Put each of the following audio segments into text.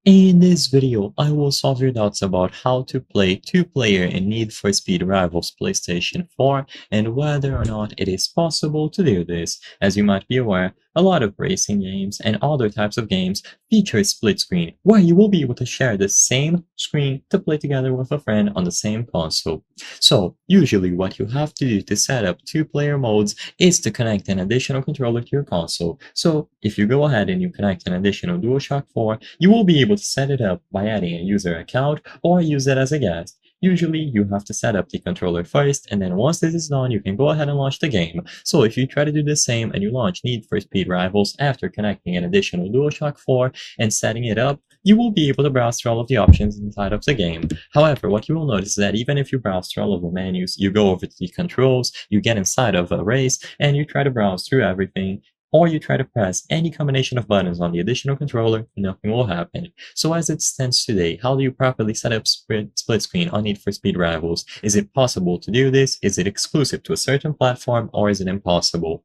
In this video, I will solve your doubts about how to play two-player in Need for Speed Rivals PlayStation 4 and whether or not it is possible to do this. As you might be aware, a lot of racing games and other types of games feature split screen, where you will be able to share the same screen to play together with a friend on the same console. So, usually what you have to do to set up two-player modes is to connect an additional controller to your console. So, if you go ahead and you connect an additional DualShock 4, you will be able to set it up by adding a user account or use it as a guest. Usually, you have to set up the controller first, and then once this is done, you can go ahead and launch the game. So if you try to do the same and you launch Need for Speed Rivals after connecting an additional DualShock 4 and setting it up, you will be able to browse through all of the options inside of the game. However, what you will notice is that even if you browse through all of the menus, you go over to the controls, you get inside of a race, and you try to browse through everything, or you try to press any combination of buttons on the additional controller, nothing will happen. So as it stands today, how do you properly set up split screen on Need for Speed Rivals? Is it possible to do this? Is it exclusive to a certain platform, or is it impossible?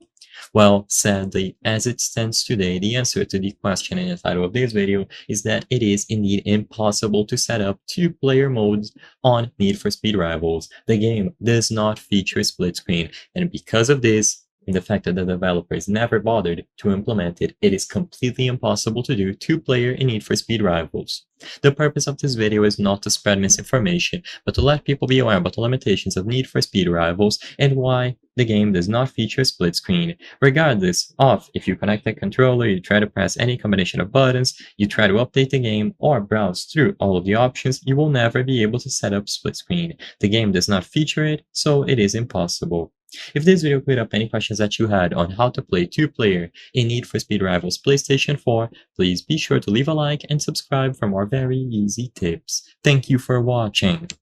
Well, sadly, as it stands today, the answer to the question in the title of this video is that it is indeed impossible to set up two-player modes on Need for Speed Rivals. The game does not feature split screen, and because of this, and the fact that the developers never bothered to implement it, it is completely impossible to do two-player in Need for Speed Rivals. The purpose of this video is not to spread misinformation, but to let people be aware about the limitations of Need for Speed Rivals and why the game does not feature split screen. Regardless of if you connect a controller, you try to press any combination of buttons, you try to update the game, or browse through all of the options, you will never be able to set up split screen. The game does not feature it, so it is impossible. If this video cleared up any questions that you had on how to play two-player in Need for Speed Rivals PlayStation 4, please be sure to leave a like and subscribe for more very easy tips. Thank you for watching.